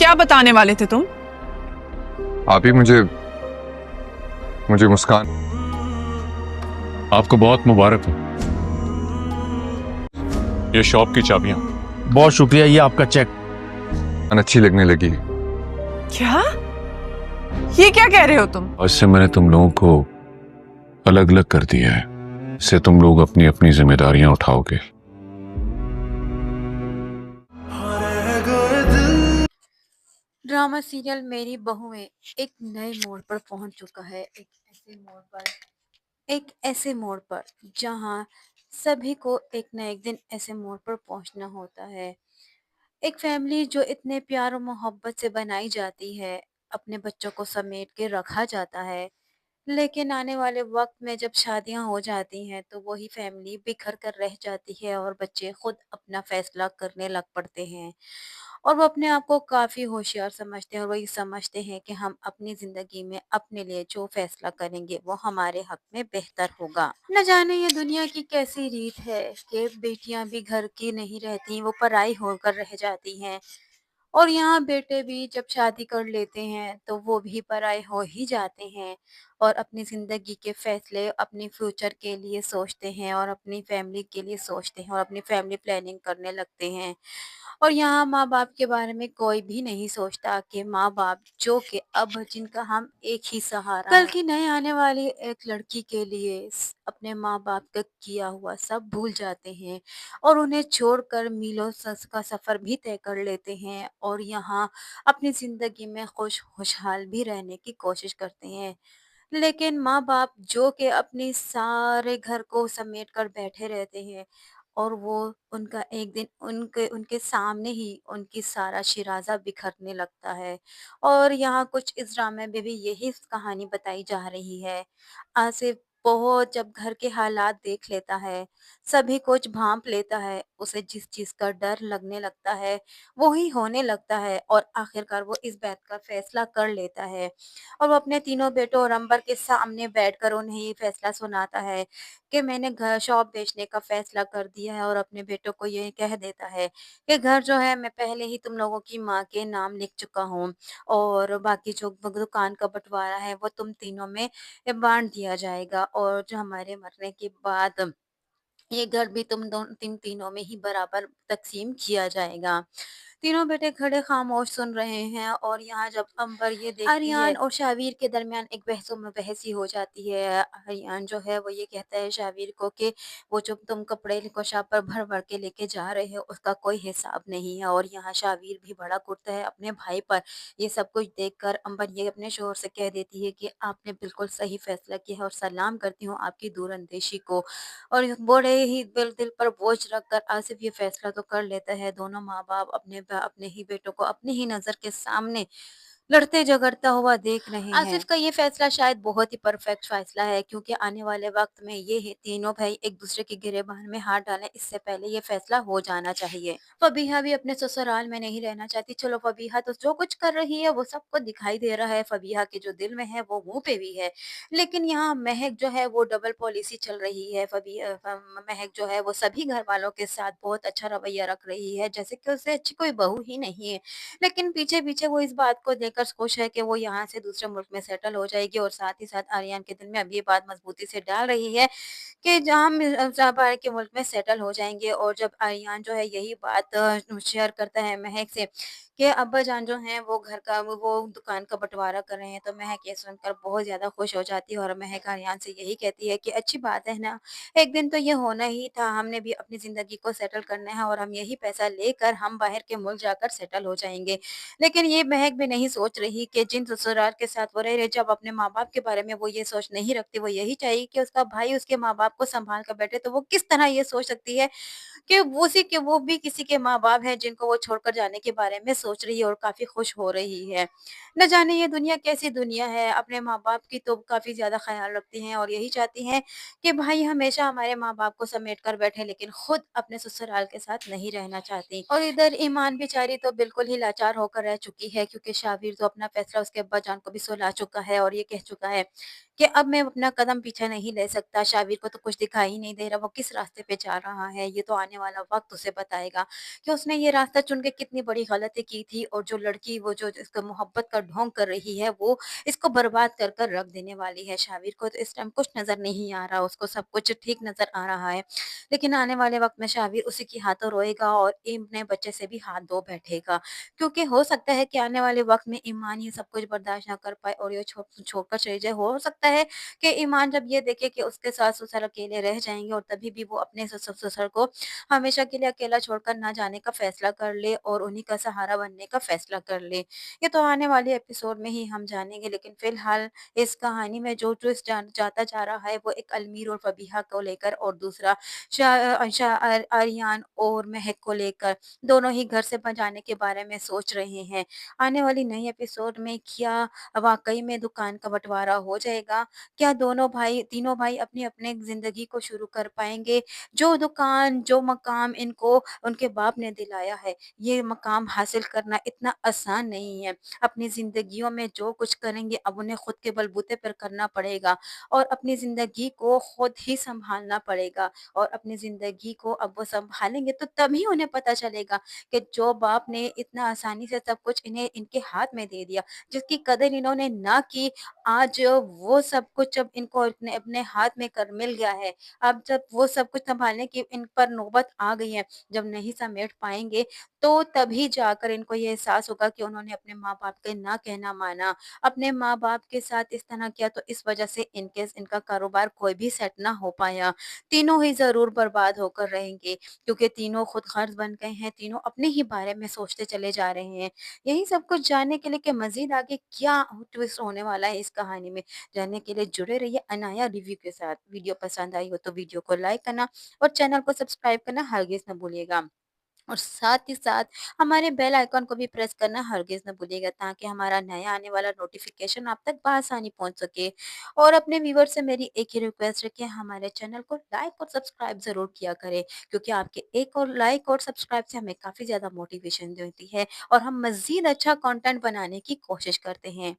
क्या बताने वाले थे तुम? आप ही मुझे मुझे मुस्कान, आपको बहुत मुबारक हो। ये शॉप की चाबियां। बहुत शुक्रिया, ये आपका चेक। अच्छी लगने लगी। क्या? ये क्या कह रहे हो तुम? आज से मैंने तुम लोगों को अलग अलग कर दिया है। इससे तुम लोग अपनी अपनी जिम्मेदारियां उठाओगे। ड्रामा सीरियल मेरी बहुएं एक नए मोड़ पर पहुंच चुका है। एक ऐसे मोड़ पर जहां सभी को एक न एक दिन ऐसे मोड़ पर पहुंचना होता है। एक फैमिली जो इतने प्यार और मोहब्बत से बनाई जाती है, अपने बच्चों को समेट के रखा जाता है, लेकिन आने वाले वक्त में जब शादियां हो जाती हैं तो वही फैमिली बिखर कर रह जाती है और बच्चे खुद अपना फैसला करने लग पड़ते हैं। और वो अपने आप को काफ़ी होशियार समझते हैं और वो ये समझते हैं कि हम अपनी ज़िंदगी में अपने लिए जो फैसला करेंगे वो हमारे हक में बेहतर होगा। न जाने ये दुनिया की कैसी रीत है कि बेटियां भी घर की नहीं रहती, वो पराई होकर रह जाती हैं। और यहाँ बेटे भी जब शादी कर लेते हैं तो वो भी पराए हो ही जाते हैं और अपनी ज़िंदगी के फैसले अपने फ्यूचर के लिए सोचते हैं और अपनी फैमिली के लिए सोचते हैं और अपनी फैमिली प्लानिंग करने लगते हैं। और यहाँ माँ-बाप के बारे में कोई भी नहीं सोचता कि माँ-बाप जो कि अब जिनका हम एक ही सहारा कल की नए आने वाली एक लड़की के लिए अपने माँ-बाप का किया हुआ सब भूल जाते हैं और उन्हें छोड़कर मीलों सस का सफ़र भी तय कर लेते हैं और यहाँ अपनी ज़िंदगी में खुशहाल भी रहने की कोशिश करते हैं। लेकिन माँ-बाप जो कि अपने सारे घर को समेट कर बैठे रहते हैं और वो उनका एक दिन उनके उनके सामने ही उनकी सारा शिराज़ा बिखरने लगता है। और यहाँ कुछ इस ड्रामे में भी यही कहानी बताई जा रही है। आसिफ बहुत जब घर के हालात देख लेता है, सभी कुछ भाँप लेता है, उसे जिस चीज़ का डर लगने लगता है, वो ही होने लगता है और आखिरकार वो इस बात का फ़ैसला कर लेता है। और वो अपने तीनों बेटों और अंबर के सामने बैठकर उन्हें ये फैसला सुनाता है कि मैंने घर शॉप बेचने का फैसला कर दिया है और अपने बेटों को ये कह देता है कि घर जो है मैं पहले ही तुम लोगों की माँ के नाम लिख चुका हूँ और बाकी जो दुकान का बंटवारा है वो तुम तीनों में बांट दिया जाएगा और जो हमारे मरने के बाद ये घर भी तुम तीनों में ही बराबर तक़सीम किया जाएगा। तीनों बेटे खड़े खामोश सुन रहे हैं और यहाँ जब अंबर ये देखती आर्यन है और शावीर के दरमियान एक बहसो-बहसी हो जाती है। आर्यन जो है वो ये कहता है शावीर को कि वो जो तुम कपड़े कोशा पर भर-भर के लेके जा रहे हो उसका कोई हिसाब नहीं है और यहाँ शावीर भी बड़ा कुटता है अपने भाई पर। ये सब कुछ देखकर अंबर ये अपने शोहर से कह देती है कि आपने बिल्कुल सही फैसला किया है और सलाम करती हूँ आपकी दूरअंदेशी को। और बड़े ही दिल पर बोझ रखकर आसिफ ये फैसला तो कर लेता है, दोनों माँ-बाप अपने ही बेटों को अपनी ही नज़र के सामने लड़ते झगड़ता हुआ देख रहे हैं। आसिफ का ये फैसला शायद बहुत ही परफेक्ट फैसला है क्योंकि आने वाले वक्त में ये है तीनों भाई एक दूसरे की गिरेबान में हाथ डालें इससे पहले ये फैसला हो जाना चाहिए। फबीहा भी अपने ससुराल में नहीं रहना चाहती। चलो फबीहा तो जो कुछ कर रही है वो सबको दिखाई दे रहा है, फबीहा के जो दिल में है वो मुँह पे भी है। लेकिन यहाँ महक जो है वो डबल पॉलिसी चल रही है। महक जो है वो सभी घर वालों के साथ बहुत अच्छा रवैया रख रही है जैसे कि उससे अच्छी कोई बहू ही नहीं है। लेकिन पीछे-पीछे वो इस बात को लेकर खुश है कि वो यहाँ से दूसरे मुल्क में सेटल हो जाएगी और साथ ही साथ आर्यन के दिल में अब ये बात मजबूती से डाल रही है कि जहाँ हम बाहर के मुल्क में सेटल हो जाएँगे। और जब आर्यन जो है यही बात शेयर करता है महक से कि अब्बाजान जो हैं वो घर का वो दुकान का बँटवारा कर रहे हैं, तो महक ये सुनकर बहुत ज़्यादा खुश हो जाती है और महक आर्यन से यही कहती है कि अच्छी बात है ना, एक दिन तो ये होना ही था, हमने भी अपनी ज़िंदगी को सेटल करना है और हम यही पैसा लेकर हम बाहर के मुल्क जाकर सेटल हो जाएँगे। लेकिन ये महक भी नहीं सोच रही कि जिन ससुराल के साथ वो रह रही, जब अपने माँ-बाप के बारे में वो ये सोच नहीं रखती, वो यही चाहिए कि उसका भाई उसके माँ-बाप को सँभाल कर बैठे, तो वो किस तरह ये सोच सकती है कि वो भी किसी के माँ-बाप हैं जिनको वो छोड़कर जाने के बारे में सोच रही है और काफ़ी खुश हो रही है। न जाने ये दुनिया कैसी दुनिया है, अपने माँ-बाप की तो काफ़ी ज़्यादा ख़्याल रखती हैं और यही चाहती हैं कि भाई हमेशा हमारे माँ-बाप को समेट कर बैठे, लेकिन खुद अपने ससुराल के साथ नहीं रहना चाहती। और इधर ईमान बेचारी तो बिल्कुल ही लाचार होकर रह चुकी है क्योंकि शाबिर तो अपना फैसला उसके अब्बाजान को भी सुला चुका है और ये कह चुका है कि अब मैं अपना कदम पीछे नहीं ले सकता, शाबिर को तो कुछ दिखाई ही नहीं दे रहा, वो किस रास्ते पे जा रहा है, ये तो आने वाला वक़्त उसे बताएगा कि उसने ये रास्ता चुन के कितनी बड़ी गलती की थी और जो लड़की वो जो इसको मोहब्बत का ढोंग कर रही है, वो इसको बर्बाद कर रख देने वाली है। शाबिर को तो इस टाइम कुछ नज़र नहीं आ रहा, उसको सब कुछ ठीक नज़र आ रहा है। लेकिन आने वाले वक़्त में शाबिर उसी की हाथों रोएगा और अपने बच्चे से भी हाथ धो बैठेगा। क्योंकि हो सकता है कि आने वाले वक़्त में ईमान ये सब कुछ बर्दाश्त ना कर पाए और ये छोड़कर चली जाए। हो सकता है कि ईमान जब ये देखे कि उसके सास-ससुर अकेले रह जाएँगे और तभी भी वो अपने ससुर को हमेशा के लिए अकेला छोड़कर ना जाने का फ़ैसला कर ले और उन्हीं का सहारा बनने का फ़ैसला कर ले। ये तो आने वाले एपिसोड में ही हम जानेंगे, लेकिन फ़िलहाल इस कहानी में जो ट्विस्ट जाता जा रहा है वो एक अलमीर और फ़बीहा को लेकर और दूसरा आर्यन और महक को लेकर, दोनों ही घर से जाने के बारे में सोच रहे हैं। आने वाली नई एपिसोड में क्या वाक़ई में दुकान का बँटवारा हो जाएगा? क्या तीनों भाई अपनी-अपनी ज़िंदगी को शुरू कर पाएँगे? जो दुकान, जो मकाम इनको उनके बाप ने दिलाया है, ये मकाम हासिल करना इतना आसान नहीं है। अपनी ज़िंदगियों में जो कुछ करेंगे अब उन्हें खुद के बलबूते पर करना पड़ेगा और अपनी ज़िंदगी को खुद ही सँभालना पड़ेगा और अपनी ज़िंदगी को अब वो सँभालेंगे तो तभी उन्हें पता चलेगा कि जो बाप ने इतना आसानी से सब कुछ इन्हें इनके हाथ में दे दिया, जिसकी कदर इन्होंने ना की, आज वो सब कुछ जब इनको अपने अपने हाथ में कर मिल गया है, अब जब वो सब कुछ सँभालने की इन पर नौबत आ गई है, जब नहीं समेट पाएँगे, तो तभी जाकर इनको ये एहसास होगा कि उन्होंने अपने माँ-बाप का ना कहना माना। अपने माँ-बाप के साथ इस तरह किया तो इस वज़ह से इनका कारोबार कोई भी सेट ना हो पाया। तीनों ही ज़रूर बर्बाद होकर रहेंगे क्योंकि तीनों खुद गर्ज़ बन गए हैं, तीनों अपने ही बारे में सोचते चले जा रहे हैं। यही सब कुछ जानने के लिए कि मज़ीद आगे क्या ट्विस्ट होने वाला है इस कहानी में, जानने के लिए जुड़े रहिए अनाया रिव्यू के साथ। वीडियो पसंद आई हो तो वीडियो को लाइक करना और चैनल को सब्सक्राइब करना हरगिज़ ना भूलिएगा। और साथ ही साथ हमारे बेल आइकन को भी प्रेस करना हरगिज़ ना भूलिएगा ताकि हमारा नया आने वाला नोटिफ़िकेशन आप तक बआसानी पहुँच सके। और अपने व्यूअर्स से मेरी एक ही रिक्वेस्ट है कि हमारे चैनल को लाइक और सब्सक्राइब ज़रूर किया करें क्योंकि आपके एक और लाइक और सब्सक्राइब से हमें काफ़ी ज़्यादा मोटिवेशन मिलती है और हम मज़ीद अच्छा कंटेंट बनाने की कोशिश करते हैं।